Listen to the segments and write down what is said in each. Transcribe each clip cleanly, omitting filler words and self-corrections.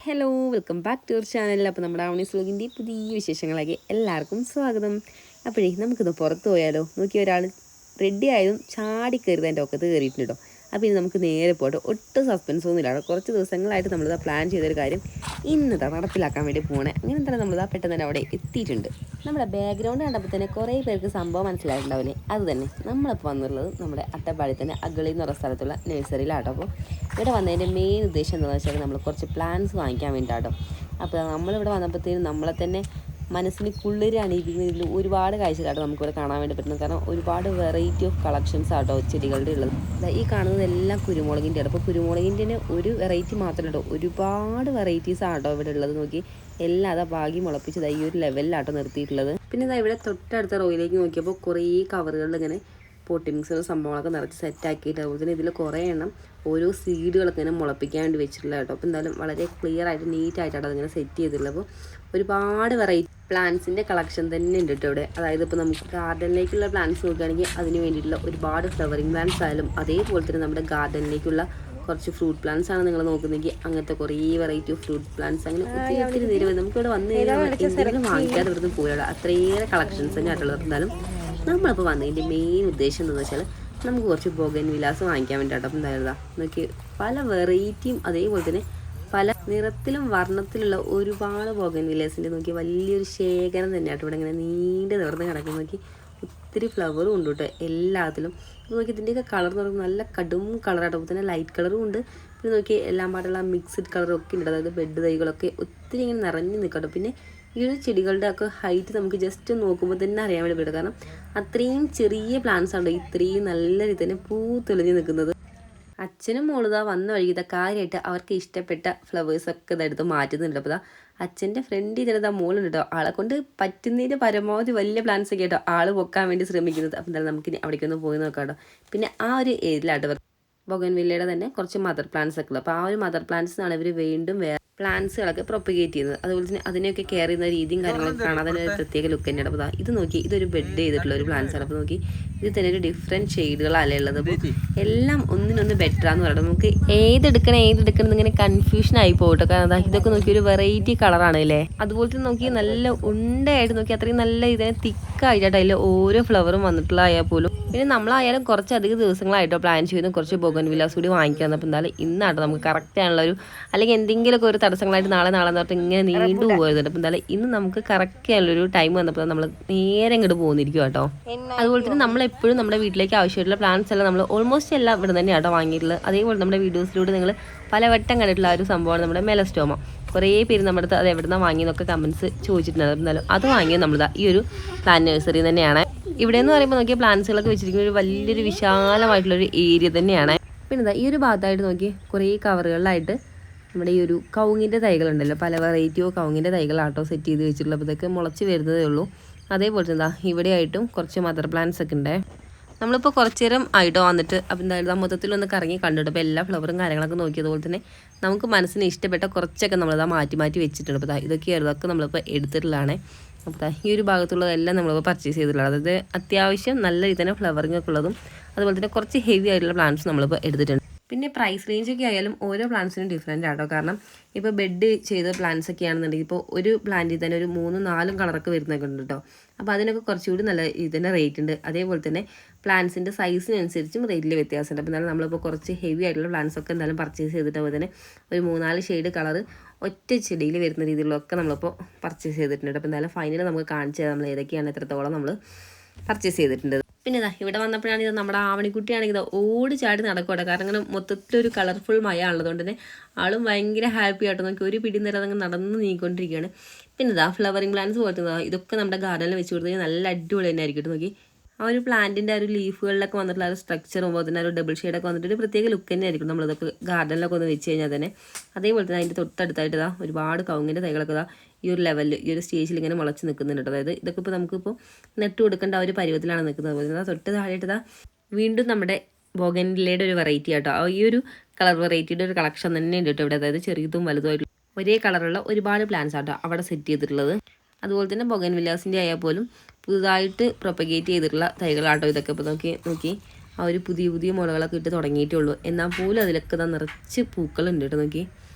Hello welcome back to our channel. അപ്പോൾ നമ്മുടെ ആവണീസ് വ്ലോഗിൻ്റെ പുതിയ വിശേഷങ്ങളാക്കി എല്ലാവർക്കും സ്വാഗതം. അപ്പോഴേ നമുക്കിത് പുറത്ത് പോയാലോ. നോക്കി ഒരാൾ റെഡി ആയതും ചാടി കയറി എൻ്റെ ഒക്കത്ത് കയറിയിട്ടുണ്ട് കേട്ടോ. അപ്പോൾ ഇനി നമുക്ക് നേരെ പോയിട്ട് ഒട്ടും സസ്പെൻസ് ഒന്നും ഇല്ല. കുറച്ച് ദിവസങ്ങളായിട്ട് നമ്മളിതാ പ്ലാൻ ചെയ്തൊരു കാര്യം ഇന്നതാ നടപ്പിലാക്കാൻ വേണ്ടി പോകണേ. അങ്ങനെ തന്നെ നമ്മളിതാ പെട്ടെന്ന് തന്നെ അവിടെ എത്തിയിട്ടുണ്ട്. നമ്മുടെ ബാക്ക്ഗ്രൗണ്ട് കണ്ടപ്പോൾ തന്നെ കുറേ പേർക്ക് സംഭവം മനസ്സിലായിട്ടുണ്ടാവില്ലേ. അത് തന്നെ നമ്മളിപ്പോൾ വന്നിട്ടുള്ളത് നമ്മുടെ അട്ടപ്പാടി തന്നെ അഗളി എന്ന് പറഞ്ഞ സ്ഥലത്തുള്ള നഴ്സറിയിലാട്ടോ. അപ്പോൾ ഇവിടെ വന്നതിൻ്റെ മെയിൻ ഉദ്ദേശം എന്താണെന്ന് വെച്ചാൽ നമ്മൾ കുറച്ച് പ്ലാന്റ്സ് വാങ്ങിക്കാൻ വേണ്ടിയിട്ടോ. അപ്പോൾ നമ്മളിവിടെ വന്നപ്പോഴത്തേനും നമ്മളെ തന്നെ മനസ്സിന് കുളിര് അണിയിപ്പിക്കുന്നതിൽ ഒരുപാട് കാഴ്ചകളാട്ടോ നമുക്കിവിടെ കാണാൻ വേണ്ടി പറ്റുന്നത്. കാരണം ഒരുപാട് വെറൈറ്റി ഓഫ് കളക്ഷൻസ് ആട്ടോ ചെടികളുടെ ഉള്ളത്. ഈ കാണുന്നതെല്ലാം കുരുമുളകിൻ്റെ ആണ്. അപ്പോൾ കുരുമുളകിൻ്റെ ഒരു വെറൈറ്റി മാത്രമല്ല കേട്ടോ, ഒരുപാട് വെറൈറ്റീസ് ആട്ടോ ഇവിടെ ഉള്ളത്. നോക്കി എല്ലാം അതാ ഭാഗ്യം മുളപ്പിച്ചത് ഈ ഒരു ലെവലിലാട്ടോ നിർത്തിയിട്ടുള്ളത്. പിന്നെ ഇതാ ഇവിടെ തൊട്ടടുത്ത റോയിലേക്ക് നോക്കിയപ്പോൾ കുറേ കവറുകളിൽ ഇങ്ങനെ പോട്ടി മിക്സുകൾ സംഭവങ്ങളൊക്കെ നിറച്ച് സെറ്റാക്കിയിട്ട് അതുപോലെ തന്നെ ഇതിൽ കുറേ എണ്ണം ഓരോ സീഡുകളൊക്കെ ഇങ്ങനെ മുളപ്പിക്കാൻ വേണ്ടി വെച്ചിട്ടുള്ള കേട്ടോ. അപ്പോൾ എന്തായാലും വളരെ ക്ലിയർ ആയിട്ട് നീറ്റായിട്ടാണ് അതിങ്ങനെ സെറ്റ് ചെയ്തിട്ടുള്ളത്. അപ്പോൾ ഒരുപാട് വെറൈറ്റി പ്ലാന്റ്സിൻ്റെ കളക്ഷൻ തന്നെ ഉണ്ട് കേട്ടോ ഇവിടെ. അതായത് ഇപ്പോൾ നമുക്ക് ഗാർഡനിലേക്കുള്ള പ്ലാന്റ്സ് നോക്കുകയാണെങ്കിൽ അതിന് വേണ്ടിയിട്ടുള്ള ഒരുപാട് ഫ്ലവറിങ് പ്ലാന്റ്സ് ആയാലും അതേപോലെ തന്നെ നമ്മുടെ ഗാർഡനിലേക്കുള്ള കുറച്ച് ഫ്രൂട്ട് പ്ലാന്റ്സ് ആണ് നിങ്ങൾ നോക്കുന്നെങ്കിൽ അങ്ങനത്തെ കുറേ വെറൈറ്റി ഓഫ് ഫ്രൂട്ട് പ്ലാന്റ്സ് അങ്ങനെ ഒത്തിരി നേരം നമുക്കിവിടെ വന്ന് കഴിഞ്ഞാൽ എന്തെങ്കിലും വാങ്ങിക്കാതെ ഇവിടുന്ന് പോയാൽ അത്രയേറെ കളക്ഷൻസ് തന്നെ ആയിട്ടുള്ളത്. എന്തായാലും നമ്മളിപ്പോൾ വന്നതിൻ്റെ മെയിൻ ഉദ്ദേശം എന്താണെന്ന് വെച്ചാൽ നമുക്ക് കുറച്ച് ബൊഗൻ വിലാസ് വാങ്ങിക്കാൻ വേണ്ടിയിട്ടോ. അപ്പം എന്തായാലും നോക്കി പല വെറൈറ്റിയും അതേപോലെ തന്നെ പല നിറത്തിലും വർണ്ണത്തിലുള്ള ഒരുപാട് ബൊഗൻ വിലാസിൻ്റെ നോക്കി വലിയൊരു ശേഖരം തന്നെയാട്ടോ ഇവിടെ ഇങ്ങനെ നീണ്ടു നിവർന്ന് കിടക്കുന്ന. നോക്കി ഒത്തിരി ഫ്ലവറും ഉണ്ട് കേട്ടോ എല്ലാത്തിലും. നോക്കി ഇതിൻ്റെയൊക്കെ കളർ എന്ന് പറയുമ്പോൾ നല്ല കടും കളറാട്ടോ. അപ്പോൾ തന്നെ ലൈറ്റ് കളറും ഉണ്ട്. പിന്നെ നോക്കി എല്ലാം പാടുള്ള മിക്സ്ഡ് കളറൊക്കെ ഉണ്ട്. അതായത് ബെഡ് തൈകളൊക്കെ ഒത്തിരി ഇങ്ങനെ നിറഞ്ഞു നിൽക്കട്ടോ. പിന്നെ ഈ ഒരു ചെടികളുടെ ഒക്കെ ഹൈറ്റ് നമുക്ക് ജസ്റ്റ് നോക്കുമ്പോൾ തന്നെ അറിയാൻ വേണ്ടി പറ്റും. കാരണം അത്രയും ചെറിയ പ്ലാന്റ്സ് ആണ് ഇത്രയും നല്ല രീതിയിൽ തന്നെ പൂ തെളിഞ്ഞ് നിൽക്കുന്നത്. അച്ഛനും മോളിതാ വന്ന വഴി ഇതാ കാര്യമായിട്ട് അവർക്ക് ഇഷ്ടപ്പെട്ട ഫ്ലവേഴ്സൊക്കെ ഇതെടുത്ത് മാറ്റുന്നുണ്ട്. അപ്പോൾ ഇതാ അച്ഛൻ്റെ ഫ്രണ്ട് ഇതിനെതാ മോളുണ്ട് കേട്ടോ. ആളെ കൊണ്ട് പറ്റുന്നതിൻ്റെ പരമാവധി വലിയ പ്ലാന്റ്സ് ഒക്കെ കേട്ടോ ആൾ പൊക്കാൻ വേണ്ടി ശ്രമിക്കുന്നത്. അപ്പോൾ എന്തായാലും നമുക്കിനി അവിടേക്കൊന്ന് പോയി നോക്കാം കേട്ടോ. പിന്നെ ആ ഒരു ഏരിയയിലാട്ടോ ബൊഗൻവില്ലയുടെ തന്നെ കുറച്ച് മദർ പ്ലാന്റ്സ് ഒക്കെ ഉള്ളത്. അപ്പോൾ ആ ഒരു മദർ പ്ലാന്റ്സിനാണ് ഇവർ വീണ്ടും വേറെ പ്ലാന്റ്സുകളൊക്കെ പ്രൊപ്പഗേറ്റ് ചെയ്യുന്നത്. അതുപോലെ തന്നെ അതിനെയൊക്കെ കെയർ ചെയ്യുന്ന രീതിയും കാര്യങ്ങളൊക്കെ കാണാൻ തന്നെ ഒരു പ്രത്യേക ലുക്ക് തന്നെയാണ്. അപ്പോൾ ഇത് നോക്കി ഇതൊരു ബെഡ് ചെയ്തിട്ടുള്ള ഒരു പ്ലാന്റ്സ് ആണ്. അപ്പോൾ നോക്കി ഇത് തന്നെ ഒരു ഡിഫറെൻറ്റ് ഷെയ്ഡുകളല്ലേ ഉള്ളത്. അപ്പോൾ എല്ലാം ഒന്നിനൊന്ന് ബെറ്ററാന്ന് പറയുന്നത്. നമുക്ക് ഏതെടുക്കണം ഇങ്ങനെ കൺഫ്യൂഷൻ ആയി പോകട്ടോ. കാരണം ഇതൊക്കെ നോക്കി ഒരു വെറൈറ്റി കളറാണ് അല്ലേ. അതുപോലെ തന്നെ നോക്കി നല്ല ഉണ്ടയായിട്ട് നോക്കി അത്രയും നല്ല ഇതിനെ തിക്കായിട്ടാണ് അതിൽ ഓരോ ഫ്ലവറും വന്നിട്ടുള്ളതായാൽ പോലും. പിന്നെ നമ്മളായാലും കുറച്ചധികം ദിവസങ്ങളായിട്ടോ പ്ലാൻ ചെയ്യുന്ന കുറച്ച് ബൊഗൻ വിലാസ് കൂടി വാങ്ങിക്കാൻ. അപ്പോൾ എന്തായാലും ഇന്നാട്ടോ നമുക്ക് കറക്റ്റ് ആണുള്ള ഒരു അല്ലെങ്കിൽ എന്തെങ്കിലുമൊക്കെ ഒരു തടസ്സങ്ങളായിട്ട് നാളെ എന്ന് പറഞ്ഞിട്ട് ഇങ്ങനെ നീണ്ടു പോകുന്നുണ്ട്. അപ്പോൾ എന്തായാലും ഇന്ന് നമുക്ക് കറക്റ്റ് ആണുള്ളൊരു ടൈം വന്നപ്പോൾ നമ്മൾ നേരെ ഇങ്ങോട്ട് പോകുന്നിരിക്കും കേട്ടോ. അതുപോലെ തന്നെ നമ്മളെപ്പോഴും നമ്മുടെ വീട്ടിലേക്ക് ആവശ്യമായിട്ടുള്ള പ്ലാന്റ്സ് എല്ലാം നമ്മൾ ഓൾമോസ്റ്റ് എല്ലാം ഇവിടെ തന്നെ ആട്ടോ വാങ്ങിയിട്ടുള്ളത്. അതേപോലെ നമ്മുടെ വീഡിയോസിലൂടെ നിങ്ങൾ പലവട്ടം കണ്ടിട്ടുള്ള ആ ഒരു സംഭവമാണ് നമ്മുടെ മെലസ്റ്റോമ. കുറേ പേര് നമ്മുടെ അടുത്ത് അത് എവിടെ നിന്നാണ് വാങ്ങിയെന്നൊക്കെ കമൻസ് ചോദിച്ചിട്ടുണ്ടായിരുന്നു. എന്നാലും അത് വാങ്ങിയത് നമ്മളിതാ ഈ ഒരു പ്ലാന്റ് നഴ്സറി തന്നെയാണ്. ഇവിടെ എന്ന് പറയുമ്പോൾ നോക്കിയാൽ പ്ലാന്റ്സുകളൊക്കെ വെച്ചിരിക്കുന്ന ഒരു വലിയൊരു വിശാലമായിട്ടുള്ളൊരു ഏരിയ തന്നെയാണ്. പിന്നെ എന്താ ഈ ഒരു ഭാഗത്തായിട്ട് നോക്കി കുറേ കവറുകളിലായിട്ട് നമ്മുടെ ഈ ഒരു കവുങ്ങിൻ്റെ തൈകളുണ്ടല്ലോ, പല വെറൈറ്റിയോ കവുങ്ങിൻ്റെ തൈകളാട്ടോ സെറ്റ് ചെയ്ത് വെച്ചിട്ടുള്ളത്. അപ്പോൾ ഇതൊക്കെ മുളച്ച് വരുന്നതേ ഉള്ളൂ. അതേപോലെ എന്താ ഇവിടെയായിട്ടും കുറച്ച് മദർ പ്ലാന്റ്സ് ഒക്കെ ഉണ്ട്. നമ്മളിപ്പോൾ കുറച്ച് നേരം ആയിട്ടോ വന്നിട്ട് അപ്പോൾ എന്തായാലും മൊത്തത്തിലൊന്ന് കറങ്ങി കണ്ടിട്ട് അപ്പോൾ എല്ലാ ഫ്ലവറും കാര്യങ്ങളൊക്കെ നോക്കിയതുപോലെ തന്നെ നമുക്ക് മനസ്സിന് ഇഷ്ടപ്പെട്ട കുറച്ചൊക്കെ നമ്മളിതാ മാറ്റി വെച്ചിട്ടുണ്ട്. അപ്പോൾ ഇതൊക്കെ നമ്മളിപ്പോൾ എടുത്തിട്ടുള്ളതാണ്. അപ്പോൾ ഈ ഒരു ഭാഗത്തുള്ളതെല്ലാം നമ്മളിപ്പോൾ പർച്ചേസ് ചെയ്തിട്ടുള്ളത്. അതായത് അത്യാവശ്യം നല്ല രീതിയിൽ തന്നെ ഫ്ലവറിങ് ഒക്കെ ഉള്ളതും അതുപോലെ തന്നെ കുറച്ച് ഹെവി ആയിട്ടുള്ള പ്ലാന്റ്സ് നമ്മളിപ്പോൾ എടുത്തിട്ടുണ്ട്. പിന്നെ പ്രൈസ് റേഞ്ചൊക്കെ ആയാലും ഓരോ പ്ലാന്റ്സിനും ഡിഫറെൻ്റ് ആട്ടോ. കാരണം ഇപ്പോൾ ബെഡ് ചെയ്ത പ്ലാന്റ്സ് ഒക്കെ ആണെന്നുണ്ടെങ്കിൽ ഇപ്പോൾ ഒരു പ്ലാന്റിൽ തന്നെ ഒരു 3-4 കളറൊക്കെ വരുന്നൊക്കെ ഉണ്ട് കേട്ടോ. അപ്പോൾ അതിനൊക്കെ കുറച്ചുകൂടി നല്ല ഇതിൻ്റെ റേറ്റ് ഉണ്ട്. അതേപോലെ തന്നെ പ്ലാന്റ്സിൻ്റെ സൈസിനനുസരിച്ചും റേറ്റിൽ വ്യത്യാസമുണ്ട്. അപ്പോൾ എന്തായാലും നമ്മളിപ്പോൾ കുറച്ച് ഹെവി ആയിട്ടുള്ള പ്ലാന്റ്സ് ഒക്കെ എന്തായാലും പർച്ചേസ് ചെയ്തിട്ട് അതുപോലെ തന്നെ ഒരു 3-4 ഷെയ്ഡ് കളർ ഒറ്റ ചെടിയിൽ വരുന്ന രീതിയിലൊക്കെ നമ്മളിപ്പോൾ പർച്ചേസ് ചെയ്തിട്ടുണ്ട്. അപ്പോൾ എന്തായാലും ഫൈനൽ നമുക്ക് കാണിച്ചു തരാം നമ്മൾ ഏതൊക്കെയാണ് എത്രത്തോളം നമ്മൾ പർച്ചേസ് ചെയ്തിട്ടുണ്ട്. പിന്നെ ഇതാ ഇവിടെ വന്നപ്പോഴാണ് ഇത് നമ്മുടെ ആവണിക്കുട്ടിയാണെങ്കിൽ ഇത് ഓടി ചാടി നടക്കട്ടെ. കാരണം അങ്ങനെ മൊത്തത്തിലൊരു കളർഫുൾ മഴ ഉള്ളതുകൊണ്ട് തന്നെ ആളും ഭയങ്കര ഹാപ്പി ആയിട്ട് നോക്കി ഒരു പിടി നേരം അതങ്ങ് നടന്ന് നീങ്ങിക്കൊണ്ടിരിക്കുകയാണ്. പിന്നെ ഇതാ ഫ്ലവറിങ് പ്ലാന്റ്സ് പോലത്തെ ഇതൊക്കെ നമ്മുടെ ഗാർഡനിൽ വെച്ച് കൊടുത്താൽ നല്ല അടിപൊളി തന്നെ ആയിരിക്കും. നോക്കി ആ ഒരു പ്ലാന്റിൻ്റെ ആ ഒരു ലീഫുകളിലൊക്കെ വന്നിട്ടുള്ള ആ ഒരു സ്ട്രക്ചറും അതിന് ഒരു ഡബിൾ ഷെയ്ഡൊക്കെ വന്നിട്ട് ഒരു പ്രത്യേക ലുക്ക് തന്നെ ആയിരിക്കും നമ്മളിതൊക്കെ ഗാർഡനിലൊക്കെ ഒന്ന് വെച്ച് കഴിഞ്ഞാൽ തന്നെ. അതേപോലെ തന്നെ അതിൻ്റെ തൊട്ടടുത്തായിട്ട് ഇതാ ഒരുപാട് കവുങ്ങിൻ്റെ തൈകളൊക്കെ ഇതാ ഈ ഒരു ലെവലിൽ ഈ ഒരു സ്റ്റേജിൽ ഇങ്ങനെ മുളച്ച് നിൽക്കുന്നുണ്ട്. അതായത് ഇതൊക്കെ ഇപ്പോൾ നമുക്കിപ്പോൾ നെട്ട് കൊടുക്കേണ്ട ആ ഒരു പരുവത്തിലാണ് നിൽക്കുന്നത്. അതുപോലെ തൊട്ട് താഴെയിട്ട് ഇതാ വീണ്ടും നമ്മുടെ ബൊഗൻവില്ലയുടെ ഒരു വെറൈറ്റി ആട്ടോ. ഈ ഒരു കളർ വെറൈറ്റിയുടെ ഒരു കളക്ഷൻ തന്നെ ഉണ്ട് കേട്ടോ ഇവിടെ. അതായത് ചെറിയതും വലുതുമായിട്ട് ഒരേ കളറുള്ള ഒരുപാട് പ്ലാന്റ്സ് ആട്ടോ അവിടെ സെറ്റ് ചെയ്തിട്ടുള്ളത്. അതുപോലെ തന്നെ ബൊഗൻവില്ലാസിൻ്റെ ആയാൽ പോലും പുതുതായിട്ട് പ്രൊപ്പഗേറ്റ് ചെയ്തിട്ടുള്ള തൈകളാട്ടോ ഇതൊക്കെ. ഇപ്പോൾ നോക്കി ആ ഒരു പുതിയ മുളകളൊക്കെ ഇട്ട് തുടങ്ങിയിട്ടേ ഉള്ളൂ. എന്നാൽ പോലും അതിലൊക്കെ നിറച്ച് പൂക്കളുണ്ട് കേട്ടോ. നോക്കി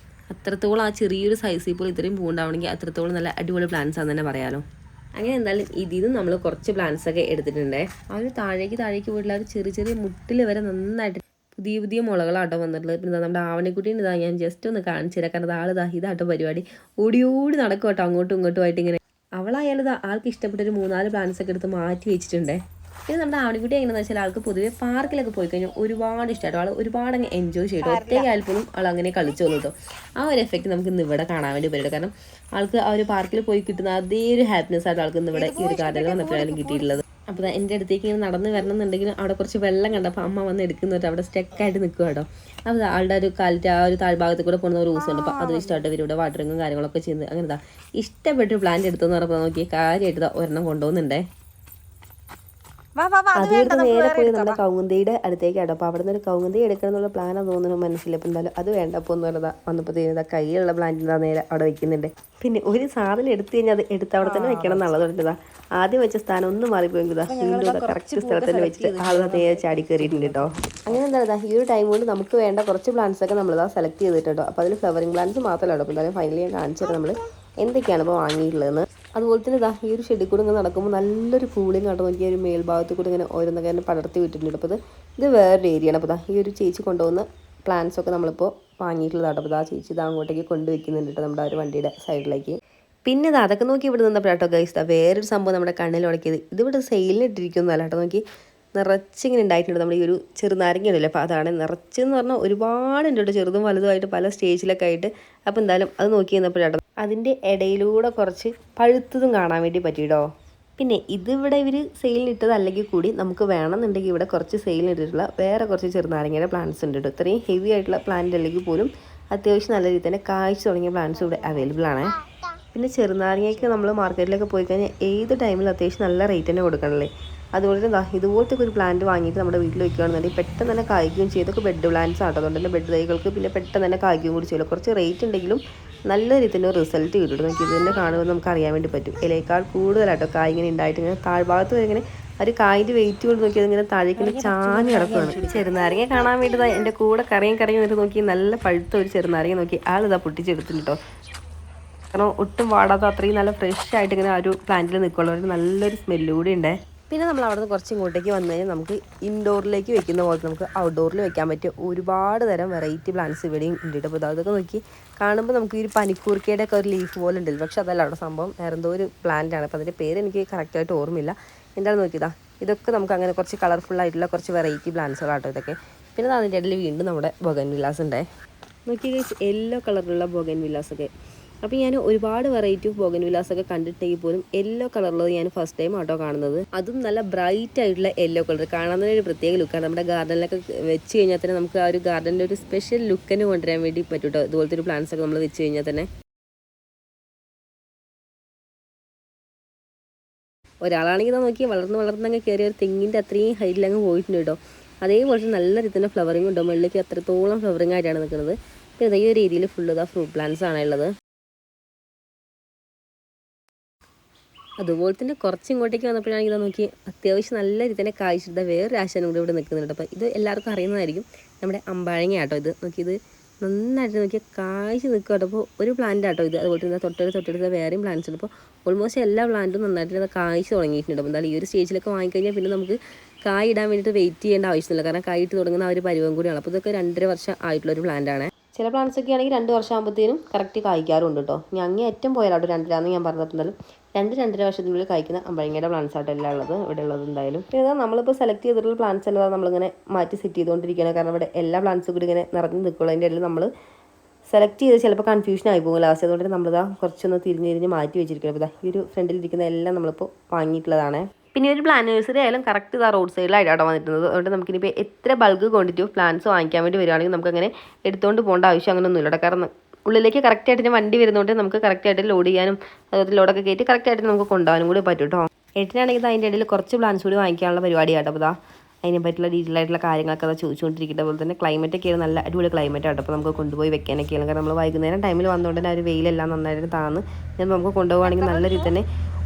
അത്രത്തോളം ആ ചെറിയൊരു സൈസിൽ ഇപ്പോൾ ഇത്രയും പൂണ്ടാവണമെങ്കിൽ അത്രത്തോളം നല്ല അടിപൊളി പ്ലാന്റ്സ് ആണെന്ന് തന്നെ പറയാമല്ലോ. അങ്ങനെ എന്തായാലും ഇതിൽ നമ്മൾ കുറച്ച് പ്ലാന്റ്സ് ഒക്കെ എടുത്തിട്ടുണ്ട്. ആ ഒരു താഴേക്ക് പോയിട്ടുള്ള ഒരു ചെറിയ ചെറിയ മുട്ടിൽ വരെ നന്നായിട്ട് പുതിയ മുളകളാട്ടോ വന്നിട്ടുള്ളത്. പിന്നെ നമ്മുടെ ആവണിക്കുട്ടീൻ്റെ ഇതാ ഞാൻ ജസ്റ്റ് ഒന്ന് കാണിച്ചു തരാം. കാരണം ആളിതാ ഇതാട്ടോ പരിപാടി, ഓടി നടക്കും കേട്ടോ അങ്ങോട്ടും ഇങ്ങോട്ടുമായിട്ട് ഇങ്ങനെ. അവളായാലും ആൾക്ക് ഇഷ്ടപ്പെട്ട ഒരു 3-4 പ്ലാന്റ്സ് ഒക്കെ എടുത്ത് മാറ്റി വെച്ചിട്ടുണ്ട്. പിന്നെ നമ്മുടെ ആവണിക്കുട്ടി എങ്ങനെയാണെന്ന് വെച്ചാൽ ആൾക്ക് പൊതുവേ പാർക്കിലൊക്കെ പോയി കഴിഞ്ഞാൽ ഒരുപാട് ഇഷ്ടമായിട്ട് ആൾ ഒരുപാട് അങ്ങ് എൻജോയ് ചെയ്തു. ഒറ്റയ്ക്കായാലും ആൾ അങ്ങനെ കളിച്ചോളൂ കേട്ടോ. ആ ഒരു എഫക്റ്റ് നമുക്ക് ഇന്ന് ഇവിടെ കാണാൻ വേണ്ടി പറ്റും. കാരണം ആൾക്ക് ആ ഒരു പാർക്കിൽ പോയി കിട്ടുന്ന അതേ ഒരു ഹാപ്പിനെസ് ആയിട്ട് ആൾക്ക് ഇന്ന് ഇവിടെ ഈ ഒരു ഗാർഡനിൽ വന്നപ്പോഴാണ് കിട്ടിയിട്ടുള്ളത്. അപ്പോൾ എൻ്റെ അടുത്തേക്ക് ഇങ്ങനെ നടന്ന് വരണം എന്നുണ്ടെങ്കിലും അവിടെ കുറച്ച് വെള്ളം കണ്ടപ്പോൾ അമ്മ വന്ന് എടുക്കുന്നുണ്ട്. അവിടെ സ്റ്റക്കായിട്ട് നിൽക്കുക കേട്ടോ. അപ്പോൾ ആളുടെ ഒരു കാലിൻ്റെ ആ ഒരു താഴ്ഭാഗത്ത് കൂടെ പോകുന്ന ഒരു ഊസുണ്ട്. അപ്പോൾ അത് ഇഷ്ടമായിട്ട് ഇവർ ഇവിടെ വാട്ടറിങ്ങും കാര്യങ്ങളൊക്കെ ചെയ്യുന്നത്. അങ്ങനെ ഇഷ്ടപ്പെട്ടൊരു പ്ലാന്റ് എടുത്തെന്ന് പറഞ്ഞപ്പോൾ നോക്കി കാര്യമായിട്ട് ഒരെണ്ണം കൊണ്ടുപോകുന്നുണ്ടേ. അത് നേരെ പോയി നമ്മുടെ കൗങ്ങുന്തിയുടെ അടുത്തേക്ക് ആട്ടോ. അപ്പോൾ അവിടെ നിന്ന് ഒരു കൗങ്ങുന്തി എടുക്കണം എന്നുള്ള പ്ലാനാണ് തോന്നുന്നു മനസ്സിൽ. അപ്പോൾ എന്തായാലും അത് വേണ്ടപ്പോൾ എന്ന് പറഞ്ഞാൽ വന്നപ്പോൾ തീരുന്ന കയ്യിലുള്ള പ്ലാന്റ് നേരെ അവിടെ വെക്കുന്നുണ്ട്. പിന്നെ ഒരു സാധനം എടുത്തു കഴിഞ്ഞാൽ അത് എടുത്ത് അവിടെ തന്നെ വെക്കണം എന്നുള്ളത് പറഞ്ഞതാ. ആദ്യം വെച്ച സ്ഥാനം ഒന്ന് മാറിപ്പോയെങ്കിൽ വീണ്ടും കറക്റ്റ് സ്ഥലത്ത് തന്നെ വെച്ചിട്ട് ആളുകൾ നേരെ ചാടി കയറിയിട്ടുണ്ട് കേട്ടോ. അങ്ങനെ എന്താ ഈ ഒരു ടൈം കൊണ്ട് നമുക്ക് വേണ്ട കുറച്ച് പ്ലാന്റ്സ് ഒക്കെ നമ്മളിതാ സെലക്ട് ചെയ്തിട്ടോ. അപ്പോൾ അതിൽ ഫ്ലവറിങ് പ്ലാന്റ്സ് മാത്രമല്ല. അപ്പോൾ എന്തായാലും ഫൈനലി ഞാൻ കാണിച്ചത് നമ്മൾ എന്തൊക്കെയാണ് ഇപ്പോൾ വാങ്ങിയിട്ടുള്ളതെന്ന്. അതുപോലെ തന്നെ ഈ ഒരു ഷെഡിൽ കൂടെ ഇങ്ങനെ നടക്കുമ്പോൾ നല്ലൊരു കൂളിംഗ് ആട്ടോ. നോക്കിയാൽ ഒരു മേൽഭാഗത്ത് കൂടെ ഇങ്ങനെ ഓരോന്നൊക്കെ തന്നെ പടർത്തി വിട്ടിട്ടുണ്ട്. അപ്പോൾ ഇത് വേറൊരു ഏരിയയാണ്. അപ്പോൾ ഈ ഒരു ചേച്ചി കൊണ്ടുപോകുന്ന പ്ലാന്റ്സ് ഒക്കെ നമ്മളിപ്പോൾ വാങ്ങിയിട്ടുള്ളതാട്ടോ. അപ്പോൾ ചേച്ചി ഇത് അങ്ങോട്ടേക്ക് കൊണ്ടുവയ്ക്കുന്നുണ്ട് കേട്ടോ നമ്മുടെ ആ ഒരു വണ്ടിയുടെ സൈഡിലേക്ക്. പിന്നെ അതൊക്കെ നോക്കി ഇവിടെ നിന്നപ്പോഴാട്ടോ ഗൈസ് വേറൊരു സംഭവം നമ്മുടെ കണ്ണിൽ ഉടക്കിയത്. ഇതിവിടെ സെയിലിന് ഇട്ടിരിക്കുന്നതല്ല കേട്ടോ. നോക്കി നിറച്ചിങ്ങനെ ഉണ്ടായിട്ടുണ്ട്. നമ്മുടെ ഈ ഒരു ചെറുനാരങ്ങ ഉണ്ടല്ലോ. അപ്പോൾ അതാണ് നിറച്ചെന്ന് പറഞ്ഞാൽ ഒരുപാടുണ്ട് കേട്ടോ, ചെറുതും വലുതുമായിട്ട് പല സ്റ്റേജിലൊക്കെ ആയിട്ട്. അപ്പോൾ എന്തായാലും അത് നോക്കി നിന്നപ്പോഴാട്ടോ അതിൻ്റെ ഇടയിലൂടെ കുറച്ച് പഴുത്തതും കാണാൻ വേണ്ടി പറ്റിയിട്ടോ. പിന്നെ ഇതിവിടെ ഇവർ സെയിലിനിട്ടത് അല്ലെങ്കിൽ കൂടി നമുക്ക് വേണമെന്നുണ്ടെങ്കിൽ ഇവിടെ കുറച്ച് സെയിലിനിട്ടിട്ടുള്ള വേറെ കുറച്ച് ചെറുനാരങ്ങയുടെ പ്ലാന്റ്സ് ഉണ്ട് കേട്ടോ. ഇത്രയും ഹെവി ആയിട്ടുള്ള പ്ലാന്റ് അല്ലെങ്കിൽ പോലും അത്യാവശ്യം നല്ല രീതിയിൽ തന്നെ കായ്ച്ചു തുടങ്ങിയ പ്ലാന്റ്സ് ഇവിടെ അവൈലബിൾ ആണ്. പിന്നെ ചെറുനാരങ്ങയ്ക്ക് നമ്മൾ മാർക്കറ്റിലൊക്കെ പോയി കഴിഞ്ഞാൽ ഏത് ടൈമിലും അത്യാവശ്യം നല്ല റേറ്റ് തന്നെ കൊടുക്കണല്ലേ. അതുപോലെ തന്നെ ഇതുപോലത്തെ ഒരു പ്ലാന്റ് വാങ്ങിയിട്ട് നമ്മുടെ വീട്ടിൽ വയ്ക്കുകയാണെന്നുണ്ടെങ്കിൽ പെട്ടെന്ന് തന്നെ കായ്ക്കുകയും ചെയ്യും. ഇതൊക്കെ ബെഡ് പ്ലാന്റ്സ് ആട്ടോ. അതുകൊണ്ട് തന്നെ ബെഡ് തൈകൾക്ക് പിന്നെ പെട്ടെന്ന് തന്നെ കായ്ക്കുകയും കൂടി ചെയ്യില്ല. കുറച്ച് റേറ്റ് ഉണ്ടെങ്കിലും നല്ല രീതിയിൽ റിസൾട്ട് കിട്ടും. നമുക്ക് ഇത് തന്നെ കാണുമ്പോൾ നമുക്ക് അറിയാൻ വേണ്ടി പറ്റും. ഇലയേക്കാൾ കൂടുതലാട്ടോ കായ് ഇങ്ങനെ ഉണ്ടായിട്ട് ഇങ്ങനെ താഴ്ഭാഗത്ത് ഇങ്ങനെ ഒരു കായിൻ്റെ വെയിറ്റ് കൊണ്ട് നോക്കിയത് ഇങ്ങനെ താഴേക്ക് ചാഞ്ഞ് കിടക്കുകയാണ്. ചെറുനാരങ്ങ കാണാൻ വേണ്ടി എൻ്റെ കൂടെ കറിയും വന്നിട്ട് നോക്കി നല്ല പഴുത്ത ഒരു ചെറുനാരങ്ങ നോക്കി ആളിതാ പൊട്ടിച്ചെടുത്തിട്ടുണ്ട് കേട്ടോ. കാരണം ഒട്ടും വാടാത്ത അത്രയും നല്ല ഫ്രഷ് ആയിട്ട് ഇങ്ങനെ ആ ഒരു പ്ലാന്റിൽ നിൽക്കുള്ളൂ. നല്ലൊരു സ്മെല്ല് കൂടി ഉണ്ട്. പിന്നെ നമ്മൾ അവിടെ നിന്ന് കുറച്ച് ഇങ്ങോട്ടേക്ക് വന്നു കഴിഞ്ഞാൽ നമുക്ക് ഇൻഡോറിലേക്ക് വെക്കുന്ന പോലെ നമുക്ക് ഔട്ട്ഡോറിൽ വെക്കാൻ പറ്റിയ ഒരുപാട് തരം വെറൈറ്റി പ്ലാന്റ്സ് ഇവിടെയും ഉണ്ട്. അപ്പോൾ അതൊക്കെ നോക്കി കാണുമ്പോൾ നമുക്ക് ഈ ഒരു പനിക്കൂർക്കയുടെ ഒക്കെ ഒരു ലീഫ് പോലെ ഉണ്ടല്ലോ. പക്ഷെ അതല്ല അവിടെ സംഭവം വേറെ എന്തോ ഒരു പ്ലാന്റ് ആണ്. അപ്പോൾ അതിൻ്റെ പേര് എനിക്ക് കറക്റ്റായിട്ട് ഓർമ്മയില്ല. എന്താണ് നോക്കിയതാ ഇതൊക്കെ നമുക്ക് അങ്ങനെ കുറച്ച് കളർഫുൾ ആയിട്ടുള്ള കുറച്ച് വെറൈറ്റി പ്ലാന്റ്സുകളാട്ടോ ഇതൊക്കെ. പിന്നെ അതിൻ്റെ ഇടയിൽ വീണ്ടും നമ്മുടെ ബൊഗൻ വില്ലാസ് ഉണ്ട്. നോക്കി യെല്ലോ കളറിലുള്ള ബൊഗൻ വില്ലാസൊക്കെ. അപ്പോൾ ഞാൻ ഒരുപാട് വെറൈറ്റി ഓഫ് ബോഗൻ വില്ലാസൊക്കെ കണ്ടിട്ടെങ്കിൽ പോലും യെല്ലോ കളറുള്ളത് ഞാൻ ഫസ്റ്റ് ടൈം ആട്ടോ കാണുന്നത്. അതും നല്ല ബ്രൈറ്റ് ആയിട്ടുള്ള യെല്ലോ കളർ കാണാൻ തന്നെ ഒരു പ്രത്യേക ലുക്കാണ്. നമ്മുടെ ഗാർഡനിലൊക്കെ വെച്ച് കഴിഞ്ഞാൽ തന്നെ നമുക്ക് ആ ഒരു ഗാർഡനിൻ്റെ ഒരു സ്പെഷ്യൽ ലുക്കിന് കൊണ്ടുവരാൻ വേണ്ടി പറ്റും കേട്ടോ. ഇതുപോലത്തെ ഒരു പ്ലാന്റ്സ് ഒക്കെ നമ്മൾ വെച്ച് കഴിഞ്ഞാൽ തന്നെ ഒരാളാണെങ്കിൽ നോക്കി വളർന്നങ്ങ് കയറിയ ഒരു തെങ്ങിൻ്റെ അത്രയും ഹൈറ്റിലങ്ങ് പോയിട്ടുണ്ട് കേട്ടോ. അതേപോലെ നല്ല രീതിയിൽ ഫ്ലവറിങ് ഉണ്ടോ. മുകളിലേക്ക് അത്രത്തോളം ഫ്ലവറിങ് ആയിട്ടാണ് നിൽക്കുന്നത്. പിന്നെ ഈ ഒരു ഏരിയയിൽ ഫുള്ള് ഫ്രൂട്ട് പ്ലാന്റ്സ് ആണുള്ളത്. അതുപോലെ തന്നെ കുറച്ച് ഇങ്ങോട്ടേക്ക് വന്നപ്പോഴാണെങ്കിൽ ഇതാ നോക്കി അത്യാവശ്യം നല്ല രീതി തന്നെ കായ്ച്ചെടുത്ത വേറൊരു ആശാനും കൂടെ ഇവിടെ നിൽക്കുന്നുണ്ട്. അപ്പോൾ ഇത് എല്ലാവർക്കും അറിയുന്നതായിരിക്കും, നമ്മുടെ അമ്പാഴങ്ങ ആട്ടോ. ഇത് നോക്കി ഇത് നന്നായിട്ട് നോക്കിയാൽ കായ്ച്ച് നിൽക്കുക കേട്ടോ. അപ്പോൾ ഒരു പ്ലാന്റ് ആട്ടോ ഇത്. അതുപോലെ തന്നെ തൊട്ടടുത്ത വേറെയും പ്ലാന്റ്സ് ഉണ്ട്. അപ്പോൾ ഓൾമോസ്റ്റ് എല്ലാ പ്ലാന്റും നന്നായിട്ട് അത് കായ്ച്ച് തുടങ്ങിയിട്ടുണ്ട്. അപ്പോൾ എന്തായാലും ഈ ഒരു സ്റ്റേജിലൊക്കെ വാങ്ങിക്കഴിഞ്ഞാൽ പിന്നെ നമുക്ക് കായ് ഇടാൻ വേണ്ടിയിട്ട് വെയിറ്റ് ചെയ്യേണ്ട ആവശ്യമില്ല. കാരണം കായിട്ട് തുടങ്ങുന്ന ആ ഒരു പരുവം കൂടിയാണ്. അപ്പോൾ ഇതൊക്കെ 2.5 വർഷം ആയിട്ടുള്ളൊരു പ്ലാന്റാണ്. ചില പ്ലാന്റ്സ് ഒക്കെ ആണെങ്കിൽ 2 വർഷം ആകുമ്പോഴത്തേനും കറക്റ്റ് കായ്ക്കാറുണ്ട് കേട്ടോ. ഞാൻ അങ്ങേ ഏറ്റവും പോയാലോട്ടോ 2 ഞാൻ പറഞ്ഞപ്പോൾ എന്തായാലും 2-2.5 വർഷത്തിനുള്ളിൽ കായ്ക്കുന്ന അമ്പഴങ്ങയുടെ പ്ലാന്റ്സ് ആട്ടോ എല്ലാം ഉള്ളത് ഇവിടെ ഉള്ളത്. എന്തായാലും പിന്നെ നമ്മളിപ്പോൾ സെലക്ട് ചെയ്തിട്ടുള്ള പ്ലാന്റ്സ് എല്ലാം നമ്മളിങ്ങനെ മാറ്റി സെറ്റ് ചെയ്തുകൊണ്ടിരിക്കുകയാണ്. കാരണം ഇവിടെ എല്ലാ പ്ലാന്റ്സും കൂടി ഇങ്ങനെ നിറഞ്ഞ് നിൽക്കുള്ളൂ. അതിൻ്റെ ഇടയിൽ നമ്മൾ സെലക്ട് ചെയ്ത് ചിലപ്പോൾ കൺഫ്യൂഷൻ ആയി പോകും ലാസ്റ്റ്. അതുകൊണ്ട് നമ്മളിതാ കുറച്ചൊന്ന് തിരിഞ്ഞ് മാറ്റി വെച്ചിരിക്കുന്നത്. അപ്പോൾ ഈ ഒരു ഫ്രണ്ടിലിരിക്കുന്ന എല്ലാം നമ്മളിപ്പോൾ വാങ്ങിയിട്ടുള്ളതാണ്. പിന്നെ ഒരു പ്ലാന്റേഴ്സറി ആയാലും കറക്റ്റ് ഇതാ റോഡ് സൈഡിലായിട്ടാണ് വന്നിട്ടുള്ളത്. അതുകൊണ്ട് നമുക്കിനിപ്പോൾ എത്ര ബൾക്ക് ക്വാണ്ടിറ്റി ഓഫ് പ്ലാന്റ്സ് വാങ്ങിക്കാൻ വേണ്ടി വരികയാണെങ്കിൽ നമുക്കങ്ങനെ എടുത്തുകൊണ്ട് പോകേണ്ട ആവശ്യം അങ്ങനെ ഒന്നുമില്ല. കാരണം ഉള്ളിലേക്ക് കറക്റ്റായിട്ട് വണ്ടി വരുന്നതുകൊണ്ട് നമുക്ക് കറക്റ്റായിട്ട് ലോഡ് ചെയ്യാനും അതുപോലെ ലോഡൊക്കെ കയറ്റി കറക്റ്റായിട്ട് നമുക്ക് കൊണ്ടുപോകാനും കൂടി പറ്റും കേട്ടോ. ഏട്ടനാണെങ്കിൽ അതിൻ്റെ ഇടയിൽ കുറച്ച് പ്ലാന്റ്സ് കൂടി വാങ്ങിക്കാനുള്ള പരിപാടിയാട്ടോ. അപ്പോൾ അതിനെ പറ്റിയുള്ള ഡീറ്റെയിൽ ആയിട്ടുള്ള കാര്യങ്ങളൊക്കെ അത് ചോദിച്ചുകൊണ്ടിരിക്കുന്നത്. അതുപോലെ തന്നെ ക്ലൈമറ്റൊക്കെയാണ് നല്ല അടിപൊളി ക്ലൈമറ്റ് ആട്ടോ. അപ്പോൾ നമുക്ക് കൊണ്ടുപോയി വെക്കാനൊക്കെയാണ്. കാരണം നമ്മൾ വൈകുന്നേരം ടൈമിൽ വന്നുകൊണ്ട് തന്നെ ആ ഒരു വെയിലെല്ലാം നന്നായിട്ട് താന്ന് നമുക്ക് കൊണ്ടുപോകുകയാണെങ്കിൽ നല്ല രീതിയിൽ തന്നെ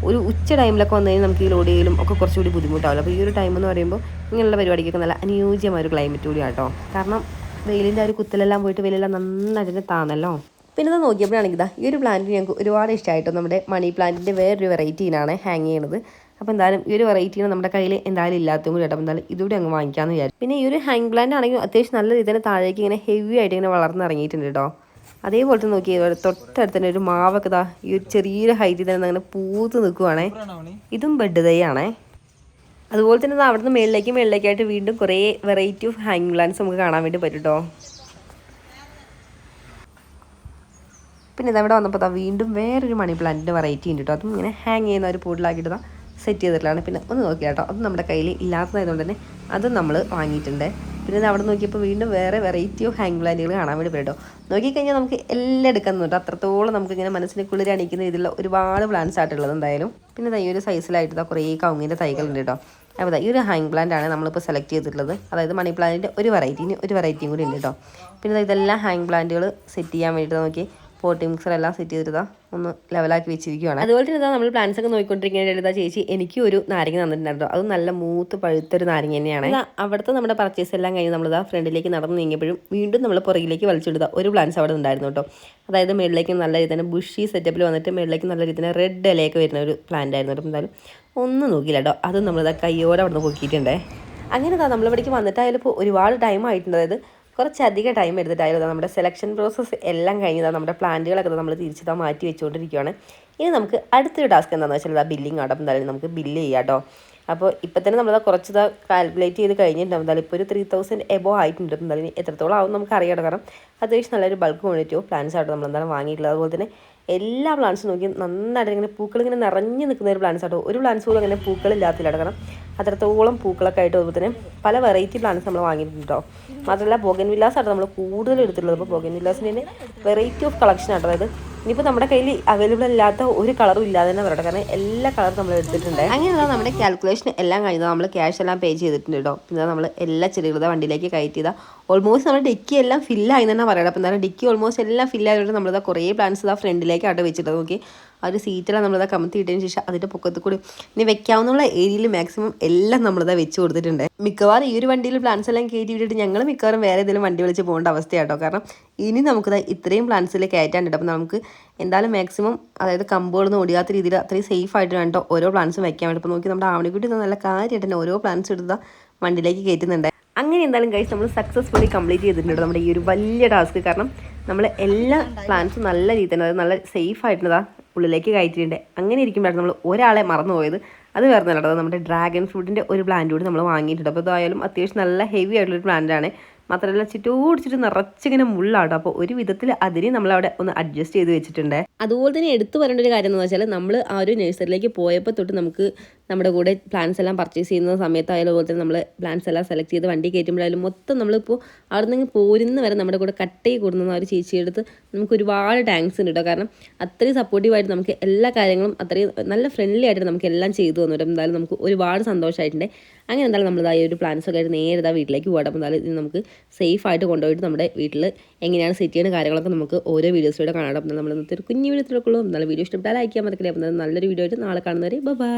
ഒരു ഉച്ച ടൈമിലൊക്കെ വന്നു കഴിഞ്ഞാൽ നമുക്ക് ഈ ലോഡ് ചെയ്യലും ഒക്കെ കുറച്ചുകൂടി ബുദ്ധിമുട്ടാവില്ല. അപ്പോൾ ഈ ഒരു ടൈം എന്ന് പറയുമ്പോൾ ഇങ്ങനെയുള്ള പരിപാടിക്കൊക്കെ നല്ല അനുയോജ്യമായ ഒരു ക്ലൈമറ്റ് കൂടി ആട്ടോ. കാരണം വെയിലിൻ്റെ ആ ഒരു കുത്തലെല്ലാം പോയിട്ട് വെയിലെല്ലാം നന്നായിട്ട് താന്നല്ലോ. പിന്നെ ഇത് നോക്കിയപ്പോഴാണെങ്കിൽ ഇതാ ഈ ഒരു പ്ലാന്റ് ഞങ്ങൾക്ക് ഒരുപാട് ഇഷ്ടമായിട്ടോ. നമ്മുടെ മണി പ്ലാന്റിൻ്റെ വേറൊരു വെറൈറ്റീനാണ് ഹാങ് ചെയ്യണത്. അപ്പോൾ എന്തായാലും ഈ ഒരു വെറൈറ്റീനെ നമ്മുടെ കയ്യിൽ എന്തായാലും ഇല്ലാത്തതും കൂടി കേട്ടോ. എന്തായാലും ഇതുകൂടി അങ്ങ് വാങ്ങിക്കാമെന്ന് വിചാരിച്ചു. പിന്നെ ഈ ഒരു ഹാങ് പ്ലാന്റ് ആണെങ്കിൽ അത്യാവശ്യം നല്ല രീതിയിൽ താഴേക്ക് ഇങ്ങനെ ഹെവി ആയിട്ട് ഇങ്ങനെ വളർന്നിറങ്ങിയിട്ടുണ്ട് കേട്ടോ. അതേപോലെ തന്നെ നോക്കി തൊട്ടടുത്ത് തന്നെ ഒരു മാവൊക്കെ ഇതാ ഈ ഒരു ചെറിയൊരു ഹൈറ്റിൽ തന്നെ അങ്ങനെ പൂത്ത് നിൽക്കുവാണേ. ഇതും ബെഡ് തൈ ആണേ. അതുപോലെ തന്നെ അവിടെ നിന്ന് മേളിലേക്കായിട്ട് വീണ്ടും കുറേ വെറൈറ്റി ഓഫ് ഹാങ് പ്ലാന്റ്സ് നമുക്ക് കാണാൻ വേണ്ടി പറ്റും കേട്ടോ. പിന്നെ ഇതവിടെ വന്നപ്പോൾ വീണ്ടും വേറൊരു മണി പ്ലാന്റിൻ്റെ വെറൈറ്റി ഉണ്ട് കേട്ടോ. അതും ഇങ്ങനെ ഹാങ് ചെയ്യുന്ന ഒരു പൂട്ടിലാക്കിയിട്ട് സെറ്റ് ചെയ്തിട്ടുള്ളതാണ്. പിന്നെ ഒന്ന് നോക്കിയാൽ കേട്ടോ, അത് നമ്മുടെ കയ്യിൽ ഇല്ലാത്തതായതുകൊണ്ട് തന്നെ അതും നമ്മൾ വാങ്ങിയിട്ടുണ്ട്. പിന്നെ അവിടെ നോക്കിയപ്പോൾ വീണ്ടും വേറെ വെറൈറ്റി ഓഫ് ഹാങ് പ്ലാന്റുകൾ കാണാൻ വേണ്ടി പറ്റും കേട്ടോ. നോക്കിക്കഴിഞ്ഞാൽ നമുക്ക് എല്ലാം എടുക്കാൻ കേട്ടോ. അത്രത്തോളം നമുക്കിങ്ങനെ മനസ്സിനുള്ളിൽ അണിക്കുന്ന രീതിയിലുള്ള ഒരുപാട് പ്ലാന്റ്സ് ആയിട്ടുള്ളത് എന്തായാലും. പിന്നെ ഈ ഒരു സൈസിലായിട്ട് കുറേ കവുങ്ങിൻ്റെ തൈകളുണ്ട് കേട്ടോ. അപ്പോൾ ഈ ഒരു ഹാങ് പ്ലാന്റ് ആണ് നമ്മളിപ്പോൾ സെലക്ട് ചെയ്തിട്ടുള്ളത്. അതായത് മണി പ്ലാന്റിൻ്റെ ഒരു വെറൈറ്റിയും കൂടി ഉണ്ട് കേട്ടോ. പിന്നെ ഇതെല്ലാം ഹാങ് പ്ലാന്റുകൾ സെറ്റ് ചെയ്യാൻ വേണ്ടിയിട്ട് നോക്കി പോട്ടി മിക്സറെല്ലാം സെറ്റ് ചെയ്തിട്ട് ഒന്ന് ലെവലാക്കി വെച്ചിരിക്കുകയാണ്. അതുപോലെ തന്നെ നമ്മൾ പ്ലാന്റ്സ് ഒക്കെ നോക്കിക്കൊണ്ടിരിക്കുന്ന ചേച്ചി എനിക്ക് ഒരു നാരങ്ങ തന്നിട്ടുണ്ടായിരുന്നു. അത് നല്ല മൂത്ത് പഴുത്തൊരു നാരങ്ങ തന്നെയാണ്. അവിടുത്തെ നമ്മുടെ പർച്ചേസ് എല്ലാം കഴിഞ്ഞ് നമ്മളിതാ ഫ്രണ്ടിലേക്ക് നടന്ന് നീങ്ങിയപ്പോഴും വീണ്ടും നമ്മൾ പുറകിലേക്ക് വലിച്ചെടുത്ത ഒരു പ്ലാന്റ്സ് അവിടെ ഉണ്ടായിരുന്നു കേട്ടോ. അതായത് മേളിലേക്ക് നല്ല രീതിയിൽ തന്നെ ബുഷി സെറ്റപ്പിൽ വന്നിട്ട് മേളിലേക്ക് നല്ല രീതിയിൽ റെഡ് ഇലയൊക്കെ വരുന്ന ഒരു പ്ലാന്റ് ആയിരുന്നു കേട്ടോ. എന്തായാലും ഒന്നും നോക്കിയില്ല കേട്ടോ. അതും നമ്മളിതാ കയ്യോടെ അവിടെ നിന്ന് പൊക്കിയിട്ടുണ്ടേ. അങ്ങനെ നമ്മളിവിടേക്ക് വന്നിട്ടായാലും ഇപ്പോൾ ഒരുപാട് ടൈം ആയിട്ടുണ്ട്. അതായത് കുറച്ചധികം ടൈം എടുത്തിട്ടായിരുന്നു നമ്മുടെ സെലക്ഷൻ പ്രോസസ്സ് എല്ലാം കഴിഞ്ഞതാണ്. നമ്മുടെ പ്ലാന്റുകളൊക്കെ നമ്മൾ തിരിച്ചിതാ മാറ്റി വെച്ചുകൊണ്ടിരിക്കുകയാണ്. ഇനി നമുക്ക് അടുത്തൊരു ടാസ്ക് എന്താണെന്ന് വെച്ചാൽ ബില്ലിങ് ആട്ടോ. എന്തായാലും നമുക്ക് ബില്ല് ചെയ്യാം കേട്ടോ. അപ്പോൾ ഇപ്പം തന്നെ നമ്മളത് കുറച്ച് കാൽക്കുലേറ്റ് ചെയ്ത് കഴിഞ്ഞിട്ടുണ്ടാവും. എന്തായാലും ഇപ്പോൾ ഒരു 3000 എബോ ആയിട്ടുണ്ട്. എന്തായാലും എത്രത്തോളം ആവും നമുക്ക് അറിയാം. കാരണം അത്യാവശ്യം നല്ലൊരു ബൾക്ക് ക്വാണ്ടിറ്റി ഓഫ് പ്ലാന്റ്സ് ആട്ടോ നമ്മളെന്തായാലും വാങ്ങിയിട്ടുള്ളത്. അതുപോലെ തന്നെ എല്ലാ പ്ലാന്റ്സും നോക്കി നന്നായിട്ട് ഇങ്ങനെ പൂക്കളിങ്ങനെ നിറഞ്ഞു നിൽക്കുന്ന ഒരു പ്ലാന്റ്സ് ആട്ടോ. ഒരു പ്ലാന്റ്സ് പോലും അങ്ങനെ പൂക്കളില്ലാത്തില്ല. കാരണം അത്രത്തോളം പൂക്കളൊക്കെ ആയിട്ട് അതുപോലെ തന്നെ പല വെറൈറ്റി പ്ലാന്റ്സ് നമ്മൾ വാങ്ങിയിട്ടുണ്ട് കേട്ടോ. മാത്രമല്ല ബോഗൻവില്ലാസ് ആട്ടോ നമ്മൾ കൂടുതൽ എടുത്തിട്ടുള്ളത്. അപ്പോൾ ബോഗൻവില്ലാസിൻ്റെ തന്നെ വെറൈറ്റി ഓഫ് കളക്ഷൻ ആട്ടോ. അതായത് ഇനിയിപ്പോൾ നമ്മുടെ കയ്യിൽ അവൈലബിൾ അല്ലാത്ത ഒരു കളറും ഇല്ലാതെ തന്നെ പറയട്ടെ. കാരണം എല്ലാ കളറും നമ്മൾ എടുത്തിട്ടുണ്ട്. അങ്ങനെയുള്ള നമ്മുടെ കാൽക്കുലേഷൻ എല്ലാം കഴിഞ്ഞാൽ നമ്മൾ ക്യാഷ് എല്ലാം പേ ചെയ്തിട്ടുണ്ട് കേട്ടോ. പിന്നെ നമ്മൾ എല്ലാ ചെടികളുടെ വണ്ടിയിലേക്ക് കയറ്റി ചെയ്താൽ ഓൾമോസ്റ്റ് നമ്മുടെ ഡിക്കി എല്ലാം ഫില്ലായി തന്നെ പറയണം. അപ്പോൾ എന്തായാലും ഡിക്കി ഓൾമോസ്റ്റ് എല്ലാം ഫില്ലായതുകൊണ്ട് നമ്മളിതാ കുറേ പ്ലാന്റ്സ് ഫ്രണ്ടിലേക്കായിട്ട് വെച്ചിട്ട് നോക്കി ആ ഒരു സീറ്റെല്ലാം നമ്മളിതാ കമത്തിയിട്ടതിന് ശേഷം അതിൻ്റെ പൊക്കത്ത് കൂടി ഇനി വെക്കാവുന്ന ഏരിയയിൽ മാക്സിമം എല്ലാം നമ്മളിതാ വെച്ച് കൊടുത്തിട്ടുണ്ട്. മിക്കവാറും ഈ ഒരു വണ്ടിയിൽ പ്ലാന്റ്സ് എല്ലാം കയറ്റി വിട്ടിട്ട് ഞങ്ങൾ മിക്കവാറും വേറെ ഏതെങ്കിലും വണ്ടി വിളിച്ച് പോകേണ്ട അവസ്ഥയാട്ടോ. കാരണം ഇനി നമുക്കിതാ ഇത്രയും പ്ലാന്റ്സിൽ കയറ്റാനുണ്ട്. അപ്പോൾ നമുക്ക് എന്തായാലും മാക്സിമം അതായത് കമ്പുകളൊന്നും ഒടിയാത്ത രീതിയിൽ അത്രയും സേഫ് ആയിട്ട് വേണ്ടോ ഓരോ പ്ലാന്റ്സും വെക്കാൻ വേണ്ടി. അപ്പോൾ നോക്കി നമ്മുടെ ആവണിക്കുട്ടി നല്ല കാര്യമായിട്ട് തന്നെ ഓരോ പ്ലാന്റ്സ് എടുത്താൽ വണ്ടിയിലേക്ക് കയറ്റുന്നുണ്ട്. അങ്ങനെ എന്തായാലും കഴിച്ച് നമ്മൾ സക്സസ്ഫുള്ളി കംപ്ലീറ്റ് ചെയ്തിട്ടുണ്ട് നമ്മുടെ ഈ ഒരു വലിയ ടാസ്ക്. കാരണം നമ്മൾ എല്ലാ പ്ലാന്റ്സും നല്ല രീതിയിൽ തന്നെ അതായത് നല്ല സേഫ് ആയിട്ടുള്ളതാ ഉള്ളിലേക്ക് കയറ്റിയിട്ടുണ്ട്. അങ്ങനെ ഇരിക്കുമ്പോഴാണ് നമ്മൾ ഒരാളെ മറന്നുപോയത്. അത് വേറെ നല്ലത് നമ്മുടെ ഡ്രാഗൺ ഫ്രൂട്ടിൻ്റെ ഒരു പ്ലാന്റ് കൂടി നമ്മൾ വാങ്ങിയിട്ടുണ്ട്. അപ്പോൾ ഇതായാലും അത്യാവശ്യം നല്ല ഹെവി ആയിട്ടുള്ളൊരു പ്ലാന്റാണ്. മാത്രമല്ല ചുറ്റോടിച്ചിട്ട് നിറച്ചിങ്ങനെ മുള്ളാട്ടോ. അപ്പോൾ ഒരു വിധത്തിൽ അതിനെ നമ്മളവിടെ ഒന്ന് അഡ്ജസ്റ്റ് ചെയ്ത് വെച്ചിട്ടുണ്ട്. അതുപോലെ തന്നെ എടുത്തു പറയേണ്ട ഒരു കാര്യം എന്ന് വെച്ചാൽ നമ്മൾ ആ ഒരു നഴ്സറിയിലേക്ക് പോയപ്പോൾ തൊട്ട് നമുക്ക് നമ്മുടെ കൂടെ പ്ലാന്റ്സ് എല്ലാം പർച്ചേസ് ചെയ്യുന്ന സമയത്തായാലും അതുപോലെ തന്നെ നമ്മൾ പ്ലാന്റ്സ് എല്ലാം സെലക്ട് ചെയ്ത് വണ്ടി കയറ്റുമ്പോഴായാലും മൊത്തം നമ്മളിപ്പോൾ അവിടെ നിന്ന് പോരുന്ന വരെ നമ്മുടെ കൂടെ കട്ടയി കൂടുന്ന ആ ഒരു ചേച്ചിയെടുത്ത് നമുക്ക് ഒരുപാട് താങ്ക്സ് ഉണ്ട് കേട്ടോ. കാരണം അത്രയും സപ്പോർട്ടീവായിട്ട് നമുക്ക് എല്ലാ കാര്യങ്ങളും അത്രയും നല്ല ഫ്രണ്ട്ലി ആയിട്ട് നമുക്ക് എല്ലാം ചെയ്തു തന്നു. എന്തായാലും നമുക്ക് ഒരുപാട് സന്തോഷമായിട്ടുണ്ട്. അങ്ങനെ എന്തായാലും നമ്മളിതായ ഒരു പ്ലാൻസ് ഒക്കെ ആയിട്ട് നേരെ വീട്ടിലേക്ക് പോകണം. അപ്പോൾ എന്തായാലും ഇത് നമുക്ക് സേഫ് ആയിട്ട് കൊണ്ടുപോയിട്ട് നമ്മുടെ വീട്ടിൽ എങ്ങനെയാണ് സെറ്റ് ചെയ്യുന്ന കാര്യങ്ങളൊക്കെ നമുക്ക് ഓരോ വീഡിയോസിലൂടെ കാണാം. അപ്പോൾ നമ്മൾ ഇന്നത്തെ ഒരു കുഞ്ഞു വീഡിയോത്തിലൊക്കെ ഉള്ളൂ. എന്നാലും വീഡിയോ ഇഷ്ടപ്പെട്ടാൽ ലൈക്ക് ചെയ്യാൻ മറക്കില്ല. അപ്പോൾ നല്ലൊരു വീഡിയോ ആയിട്ട് നാളെ കാണുന്നവരെ ബൈ.